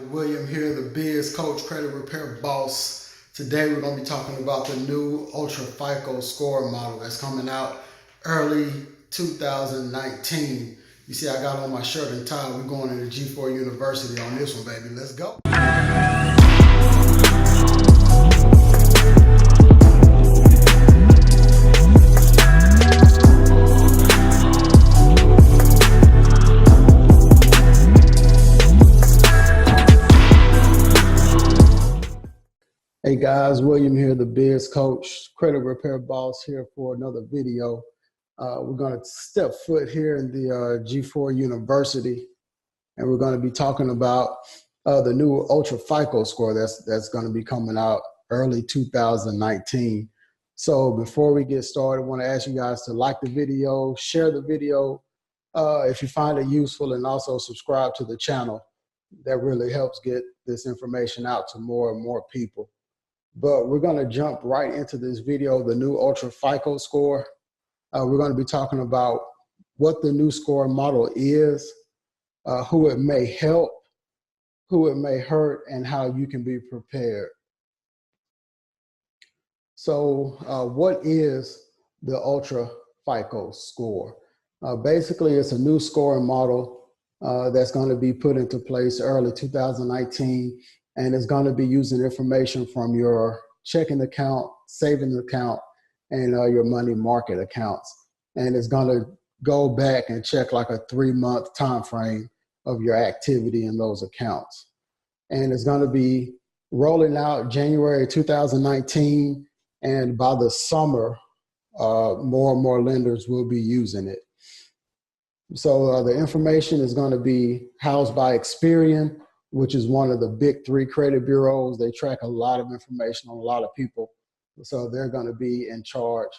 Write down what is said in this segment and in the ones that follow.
William here, the Biz Coach Credit Repair Boss. Today we're going to be talking about the new Ultrafico score model that's coming out early 2019. You see I got on my shirt and tie. We're going into G4 University on this one, baby. Let's go. Hey guys, William here, the Biz Coach, Credit Repair Boss here for another video. We're going to step foot here in the G4 University, and we're going to be talking about the new Ultrafico score that's going to be coming out early 2019. So before we get started, I want to ask you guys to like the video, share the video if you find it useful, and also subscribe to the channel. That really helps get this information out to more and more people. But we're going to jump right into this video, the new Ultrafico score. We're going to be talking about what the new score model is, who it may help, who it may hurt, and how you can be prepared. So what is the Ultrafico score? Basically, it's a new scoring model that's going to be put into place early 2019. And it's going to be using information from your checking account, savings account, and your money market accounts. And it's going to go back and check like a 3-month time frame of your activity in those accounts. And it's going to be rolling out January 2019. And by the summer, more and more lenders will be using it. So the information is going to be housed by Experian, which is one of the big 3 credit bureaus. They track a lot of information on a lot of people. So they're going to be in charge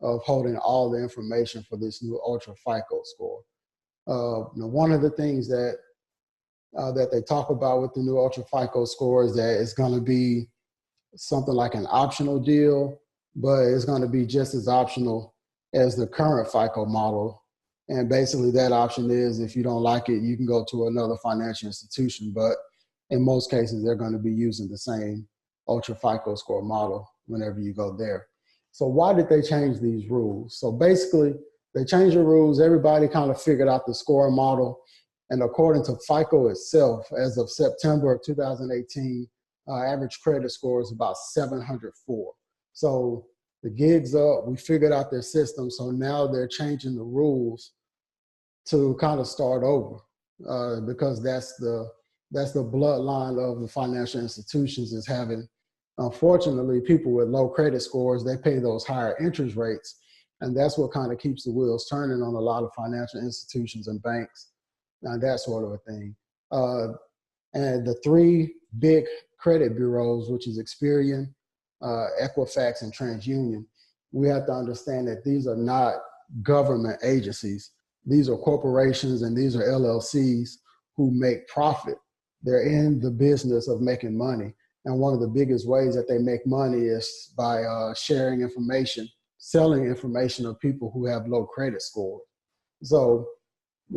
of holding all the information for this new Ultrafico score. Now one of the things that they talk about with the new Ultrafico score is that it's going to be something like an optional deal, but it's going to be just as optional as the current FICO model. And basically that option is, if you don't like it, you can go to another financial institution. But in most cases, they're going to be using the same Ultrafico score model whenever you go there. So why did they change these rules? So basically, they changed the rules. Everybody kind of figured out the score model. And according to FICO itself, as of September of 2018, average credit score is about 704. So the gig's up. We figured out their system. So now they're changing the rules to kind of start over because that's the bloodline of the financial institutions is having, unfortunately, people with low credit scores, they pay those higher interest rates. And that's what kind of keeps the wheels turning on a lot of financial institutions and banks and that sort of a thing. And the 3 big credit bureaus, which is Experian, Equifax, and TransUnion, we have to understand that these are not government agencies. These are corporations and these are LLCs who make profit. They're in the business of making money. And one of the biggest ways that they make money is by sharing information, selling information of people who have low credit scores. So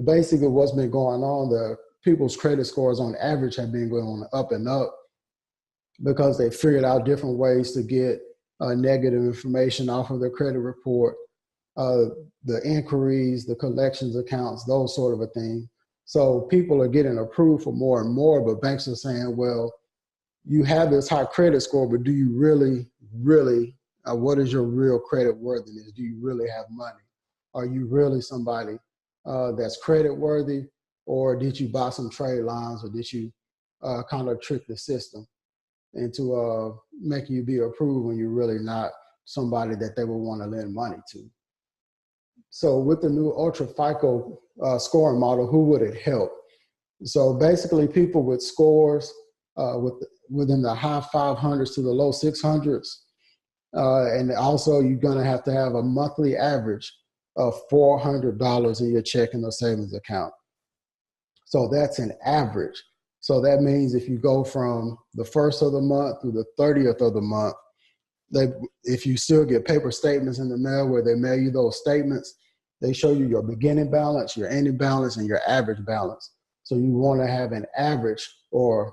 basically what's been going on, the people's credit scores on average have been going up and up because they figured out different ways to get negative information off of their credit report, the inquiries, the collections accounts, those sort of a thing. So people are getting approved for more and more, but banks are saying, well, you have this high credit score, but do you really, what is your real credit worthiness? Do you really have money? Are you really somebody that's credit worthy, or did you buy some trade lines, or did you kind of trick the system into making you be approved when you're really not somebody that they would want to lend money to? So with the new Ultrafico scoring model, who would it help? So basically people with scores within the high 500s to the low 600s. And also you're going to have a monthly average of $400 in your checking or savings account. So that's an average. So that means if you go from the 1st of the month through the 30th of the month, if you still get paper statements in the mail where they mail you those statements, they show you your beginning balance, your ending balance, and your average balance. So you want to have an average, or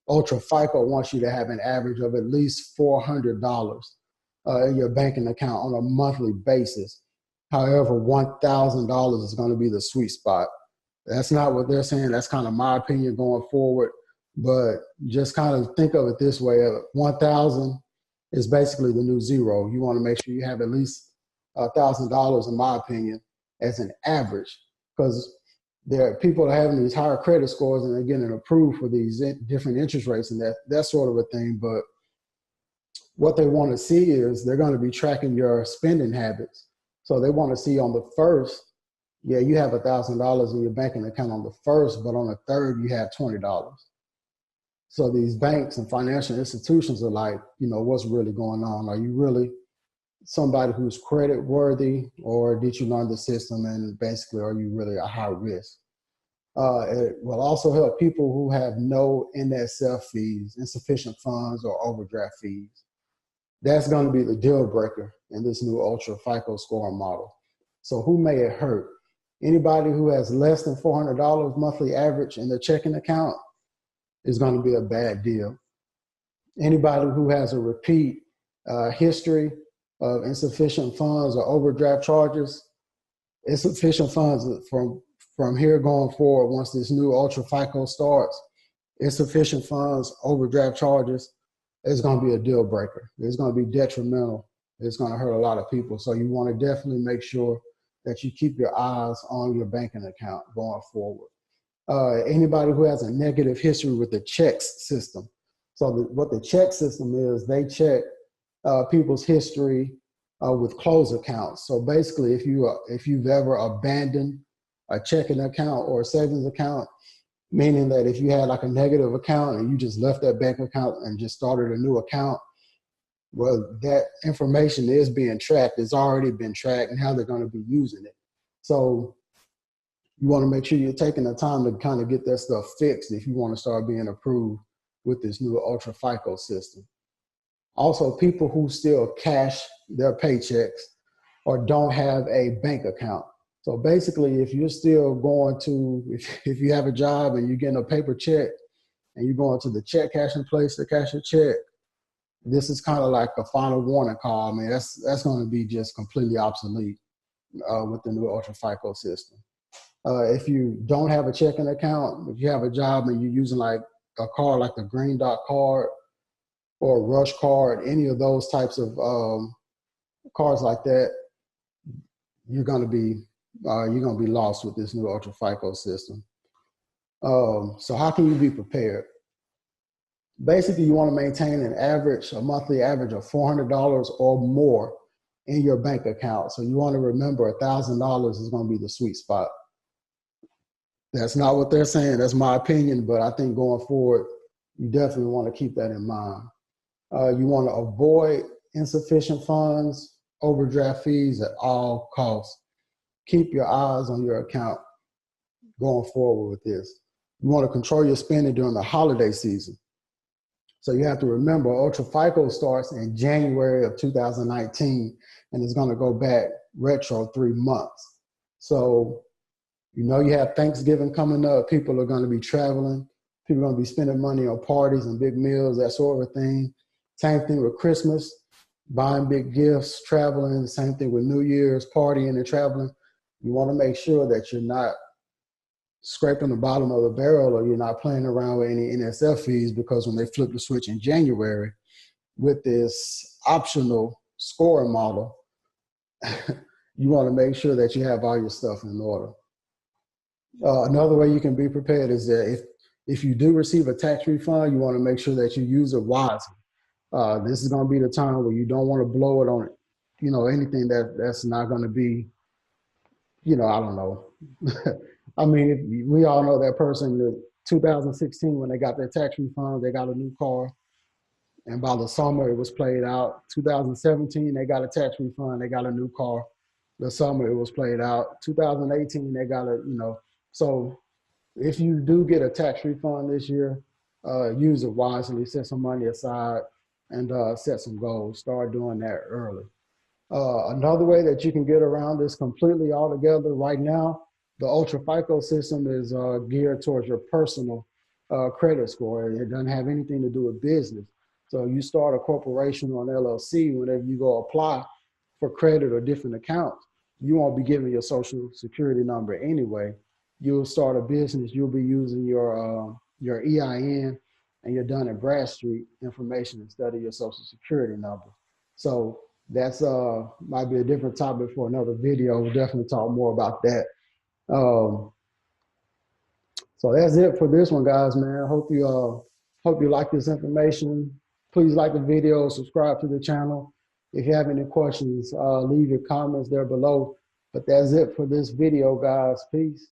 Ultrafico wants you to have an average of at least $400 in your banking account on a monthly basis. However, $1,000 is going to be the sweet spot. That's not what they're saying. That's kind of my opinion going forward. But just kind of think of it this way: 1,000 is basically the new zero. You want to make sure you have at least $1,000, in my opinion, as an average, because there are people that are having these higher credit scores and they're getting approved for these different interest rates and that sort of a thing. But what they want to see is they're going to be tracking your spending habits. So they want to see on the first, yeah, you have $1,000 in your banking account on the first, but on the third, you have $20. So these banks and financial institutions are like, what's really going on? Are you really somebody who's credit worthy, or did you learn the system and basically are you really a high risk? It will also help people who have no NSF fees, insufficient funds, or overdraft fees. That's going to be the deal breaker in this new Ultrafico scoring model. So who may it hurt? Anybody who has less than $400 monthly average in their checking account is going to be a bad deal. Anybody who has a repeat history of insufficient funds or overdraft charges, insufficient funds from here going forward, once this new Ultrafico starts, insufficient funds, overdraft charges, it's going to be a deal breaker. It's going to be detrimental. It's going to hurt a lot of people. So you want to definitely make sure that you keep your eyes on your banking account going forward. Anybody who has a negative history with the checks system. So what the check system is, they check people's history with closed accounts. So basically, if you've ever abandoned a checking account or a savings account, meaning that if you had like a negative account and you just left that bank account and just started a new account, well, that information is being tracked. It's already been tracked, and how they're going to be using it. So you want to make sure you're taking the time to kind of get that stuff fixed if you want to start being approved with this new Ultrafico system. Also, people who still cash their paychecks or don't have a bank account. So basically, if you're still going to, if you have a job and you're getting a paper check and you're going to the check cashing place to cash your check, this is kind of like a final warning call. I mean, that's going to be just completely obsolete with the new Ultrafico system. If you don't have a checking account, if you have a job and you're using like a card like the Green Dot card or a Rush card, any of those types of cards like that, you're going to be lost with this new Ultrafico system. So how can you be prepared? Basically, you want to maintain a monthly average of $400 or more in your bank account. So you want to remember $1,000 is going to be the sweet spot. That's not what they're saying. That's my opinion, but I think going forward, you definitely want to keep that in mind. You want to avoid insufficient funds, overdraft fees at all costs. Keep your eyes on your account going forward with this. You want to control your spending during the holiday season. So you have to remember, Ultrafico starts in January of 2019, and it's going to go back retro 3 months. So you have Thanksgiving coming up. People are going to be traveling. People are going to be spending money on parties and big meals, that sort of thing. Same thing with Christmas, buying big gifts, traveling. Same thing with New Year's, partying and traveling. You want to make sure that you're not scraping the bottom of the barrel, or you're not playing around with any NSF fees, because when they flip the switch in January with this optional scoring model, you want to make sure that you have all your stuff in order. Another way you can be prepared is that if you do receive a tax refund, you want to make sure that you use it wisely. This is going to be the time where you don't want to blow it on, anything that's not going to be, I don't know. I mean, we all know that person in 2016, when they got their tax refund, they got a new car. And by the summer, it was played out. 2017, they got a tax refund, they got a new car. The summer, it was played out. 2018, they got so if you do get a tax refund this year, use it wisely, set some money aside, and set some goals. Start doing that early. Another way that you can get around this completely altogether right now The Ultrafico system is geared towards your personal credit score. It doesn't have anything to do with business. So you start a corporation or an LLC, whenever you go apply for credit or different accounts, you won't be giving your social security number anyway. You'll start a business, you'll be using your EIN and your Dun and Bradstreet information instead of your social security number. So that's might be a different topic for another video. We'll definitely talk more about that. So that's it for this one, guys, man. Hope you like this information. Please like the video, subscribe to the channel. If you have any questions, leave your comments there below. But that's it for this video, guys. Peace.